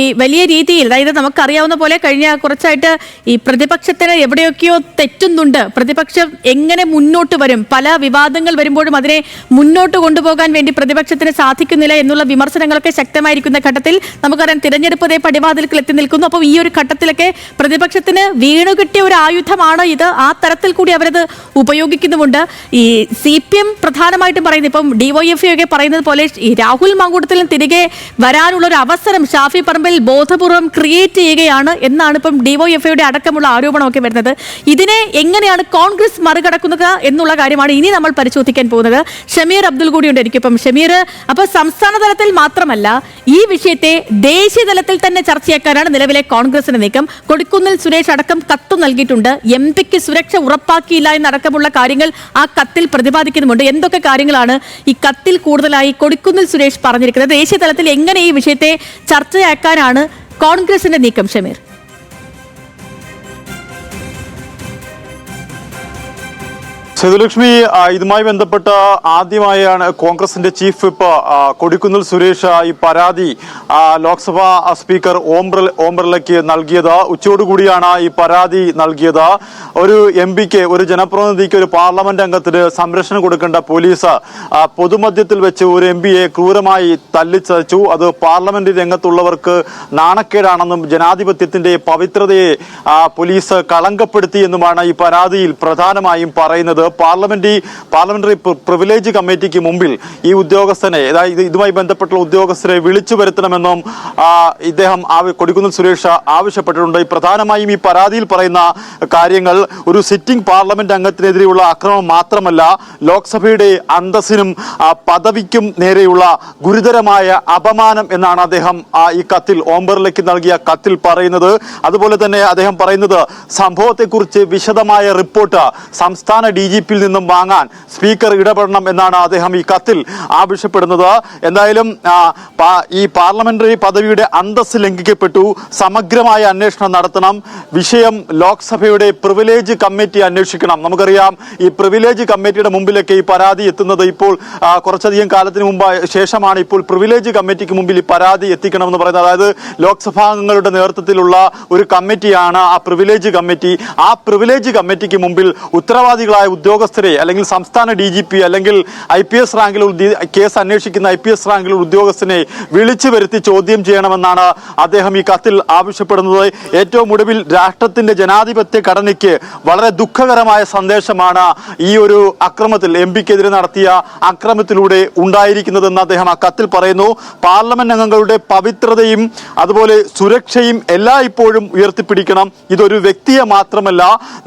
ഈ വലിയ രീതിയിൽ, അതായത് നമുക്കറിയാവുന്ന പോലെ കഴിഞ്ഞ കുറച്ചായിട്ട് ഈ പ്രതിപക്ഷത്തിന് എവിടെയൊക്കെയോ തെറ്റുന്നുണ്ട്, പ്രതിപക്ഷം എങ്ങനെ മുന്നോട്ട് വരും, പല വിവാദങ്ങൾ വരുമ്പോഴും അതിനെ മുന്നോട്ട് കൊണ്ടുപോകാൻ വേണ്ടി പ്രതിപക്ഷത്തിന് സാധിക്കുന്നില്ല എന്നുള്ള വിമർശനങ്ങളൊക്കെ ശക്തമായിരിക്കുന്ന ഘട്ടത്തിൽ നമുക്കറിയാം തിരഞ്ഞെടുപ്പ് പടിവാതിൽക്കൽ എത്തി നിൽക്കുന്നു. അപ്പോൾ ഈ ഒരു ഘട്ടത്തിലൊക്കെ പ്രതിപക്ഷത്തിന് വീണുകിട്ടിയ ഒരു ആയുധമാണ് ഇത്. ആ തരത്തിൽ കൂടി അവരത് ഉപയോഗിക്കുന്നുമുണ്ട്. ഈ CPM പ്രധാനമായിട്ടും പറയുന്നത്, ഇപ്പം DYFI ഒക്കെ പറയുന്നത് പോലെ ഈ രാഹുൽ മാങ്കൂട്ടത്തിലും തിരികെ വരാനുള്ള ഒരു അവസരം ഷാഫി പറമ്പിൽ ബോധപൂർവം ക്രിയേറ്റ് ചെയ്യുകയാണ് എന്നാണ് ഇപ്പം DYFIയുടെ അടക്കമുള്ള ആരോപണമൊക്കെ വരുന്നത്. ഇതിനെ എങ്ങനെയാണ് കോൺഗ്രസ് മറികടക്കുന്നത് എന്നുള്ള കാര്യമാണ് ഇനി നമ്മൾ പരിശോധിക്കാൻ പോകുന്നത്. ഷമീർ അബ്ദുൽ കൂടിയുണ്ട് എനിക്കിപ്പം. ഷമീർ, അപ്പൊ സംസ്ഥാന തലത്തിൽ മാത്രമല്ല ഈ വിഷയത്തെ ദേശീയ തലത്തിൽ തന്നെ ചർച്ചയാക്കാനാണ് നിലവിലെ കോൺഗ്രസിന്റെ നീക്കം. കൊടിക്കുന്നിൽ സുരേഷ് അടക്കം കത്ത് നൽകിയിട്ടുണ്ട്. MP സുരക്ഷ ഉറപ്പാക്കിയില്ല എന്നടക്കമുള്ള കാര്യങ്ങൾ ആ കത്തിൽ പ്രതിപാദിക്കുന്നുമുണ്ട്. എന്തൊക്കെ കാര്യങ്ങളാണ് ഈ കത്തിൽ കൂടുതലായി കൊടിക്കുന്നിൽ സുരേഷ് പറഞ്ഞിരിക്കുന്നത്? ദേശീയ തലത്തിൽ എങ്ങനെ ഈ വിഷയത്തെ ചർച്ചയാക്കാനാണ് കോൺഗ്രസിന്റെ നീക്കം? ഷമീർ, സേതുലക്ഷ്മി, ഇതുമായി ബന്ധപ്പെട്ട് ആദ്യമായാണ് കോൺഗ്രസിന്റെ ചീഫ് വിപ്പ് കൊടിക്കുന്നിൽ സുരേഷ് ഈ പരാതി ലോക്സഭാ സ്പീക്കർ ഓം ബിർളയ്ക്ക് നൽകിയത്. ഉച്ചയോടുകൂടിയാണ് ഈ പരാതി നൽകിയത്. ഒരു MP-ക്ക്, ഒരു ജനപ്രതിനിധിക്ക്, ഒരു പാർലമെന്റ് അംഗത്തിന് സംരക്ഷണം കൊടുക്കേണ്ട പോലീസ് പൊതുമധ്യത്തിൽ വെച്ച് ഒരു MP-യെ ക്രൂരമായി തല്ലിച്ചതച്ചു. അത് പാർലമെന്റ് രംഗത്തുള്ളവർക്ക് നാണക്കേടാണെന്നും ജനാധിപത്യത്തിന്റെ പവിത്രതയെ പോലീസ് കളങ്കപ്പെടുത്തി എന്നുമാണ് ഈ പരാതിയിൽ പ്രധാനമായും പറയുന്നത്. പാർലമെന്ററി പ്രിവിലേജ് കമ്മിറ്റിക്ക് മുമ്പിൽ ഈ ഉദ്യോഗസ്ഥനെ, അതായത് ഇതുമായി ബന്ധപ്പെട്ടുള്ള ഉദ്യോഗസ്ഥരെ വിളിച്ചു വരുത്തണമെന്നും ഇദ്ദേഹം കൊടിക്കുന്നിൽ സുരേഷ് ആവശ്യപ്പെട്ടിട്ടുണ്ട്. പ്രധാനമായും ഈ പരാതിയിൽ പറയുന്ന കാര്യങ്ങൾ ഒരു സിറ്റിംഗ് പാർലമെന്റ് അംഗത്തിനെതിരെയുള്ള ആക്രമണം മാത്രമല്ല, ലോക്സഭയുടെ അന്തസ്സിനും പദവിക്കും നേരെയുള്ള ഗുരുതരമായ അപമാനം എന്നാണ് അദ്ദേഹം ഈ കത്തിൽ, ഓം ബിർളയ്ക്ക് നൽകിയ കത്തിൽ പറയുന്നത്. അതുപോലെ തന്നെ അദ്ദേഹം പറയുന്നത് സംഭവത്തെക്കുറിച്ച് വിശദമായ റിപ്പോർട്ട് സംസ്ഥാന DGP-യിൽ നിന്നും വാങ്ങാൻ സ്പീക്കർ ഇടപെടണം എന്നാണ് അദ്ദേഹം ഈ കത്തിൽ ആവശ്യപ്പെടുന്നത്. എന്തായാലും ഈ പാർലമെന്ററി പദവിയുടെ അന്തസ്സ് ലംഘിക്കപ്പെട്ടു, സമഗ്രമായ അന്വേഷണം നടത്തണം, വിഷയം ലോക്സഭയുടെ പ്രിവിലേജ് കമ്മിറ്റി അന്വേഷിക്കണം. നമുക്കറിയാം ഈ പ്രിവിലേജ് കമ്മിറ്റിയുടെ മുമ്പിലൊക്കെ ഈ പരാതി എത്തുന്നത് ഇപ്പോൾ കുറച്ചധികം കാലത്തിന് മുമ്പ് ശേഷമാണ്. ഇപ്പോൾ പ്രിവിലേജ് കമ്മിറ്റിക്ക് മുമ്പിൽ ഈ പരാതി എത്തിക്കണമെന്ന് പറയുന്നത്, അതായത് ലോക്സഭാംഗങ്ങളുടെ നേതൃത്വത്തിലുള്ള ഒരു കമ്മിറ്റിയാണ് ആ പ്രിവിലേജ് കമ്മിറ്റി. ആ പ്രിവിലേജ് കമ്മിറ്റിക്ക് മുമ്പിൽ ഉത്തരവാദികളായ ഉദ്യോഗസ്ഥരെ, അല്ലെങ്കിൽ സംസ്ഥാന DGP, അല്ലെങ്കിൽ IPS റാങ്കിൽ കേസ് അന്വേഷിക്കുന്ന IPS റാങ്കിൽ ഉദ്യോഗസ്ഥനെ വിളിച്ചു വരുത്തി ചോദ്യം ചെയ്യണമെന്നാണ് അദ്ദേഹം ഈ കത്തിൽ ആവശ്യപ്പെടുന്നത്. ഏറ്റവും ഒടുവിൽ രാഷ്ട്രത്തിന്റെ ജനാധിപത്യ ഘടനയ്ക്ക് വളരെ ദുഃഖകരമായ സന്ദേശമാണ് ഈ ഒരു അക്രമത്തിൽ, MP-ക്കെതിരെ നടത്തിയ അക്രമത്തിലൂടെ ഉണ്ടായിരിക്കുന്നതെന്ന് അദ്ദേഹം ആ കത്തിൽ പറയുന്നു. പാർലമെന്റ് അംഗങ്ങളുടെ പവിത്രതയും അതുപോലെ സുരക്ഷയും എല്ലായ്പ്പോഴും ഉയർത്തിപ്പിടിക്കണം. ഇതൊരു വ്യക്തിയെ മാത്രമല്ല,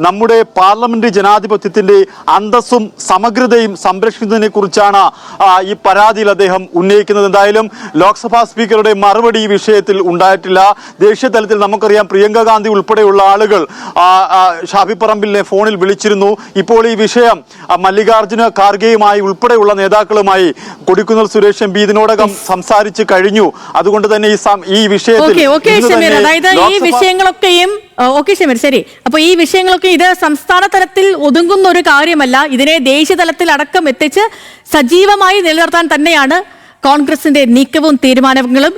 നമ്മുടെ പാർലമെന്റ് ജനാധിപത്യത്തിന്റെ അന്തസ്സും സമഗ്രതയും സംരക്ഷിക്കുന്നതിനെ കുറിച്ചാണ് ഈ പരാതിയിൽ അദ്ദേഹം ഉന്നയിക്കുന്നത്. എന്തായാലും ലോക്സഭാ സ്പീക്കറുടെ മറുപടി ഈ വിഷയത്തിൽ ഉണ്ടായിട്ടില്ല. ദേശീയ തലത്തിൽ നമുക്കറിയാം പ്രിയങ്ക ഗാന്ധി ഉൾപ്പെടെയുള്ള ആളുകൾ ഷാഫി പറമ്പിലിനെ ഫോണിൽ വിളിച്ചിരുന്നു. ഇപ്പോൾ ഈ വിഷയം മല്ലികാർജുന ഖാർഗെയുമായി ഉൾപ്പെടെയുള്ള നേതാക്കളുമായി കൊടിക്കുന്നിൽ സുരേഷ് MP ഇതിനോടകം സംസാരിച്ചു കഴിഞ്ഞു. അതുകൊണ്ട് തന്നെ ഈ വിഷയത്തിൽ ശരി. അപ്പൊ ഈ വിഷയങ്ങളൊക്കെ ഇത് സംസ്ഥാന തലത്തിൽ ഒതുങ്ങുന്ന ഒരു കാര്യമല്ല. ഇതിനെ ദേശീയ തലത്തിൽ അടക്കം എത്തിച്ച് സജീവമായി നിലനിർത്താൻ തന്നെയാണ് കോൺഗ്രസിന്റെ നീക്കവും തീരുമാനങ്ങളും.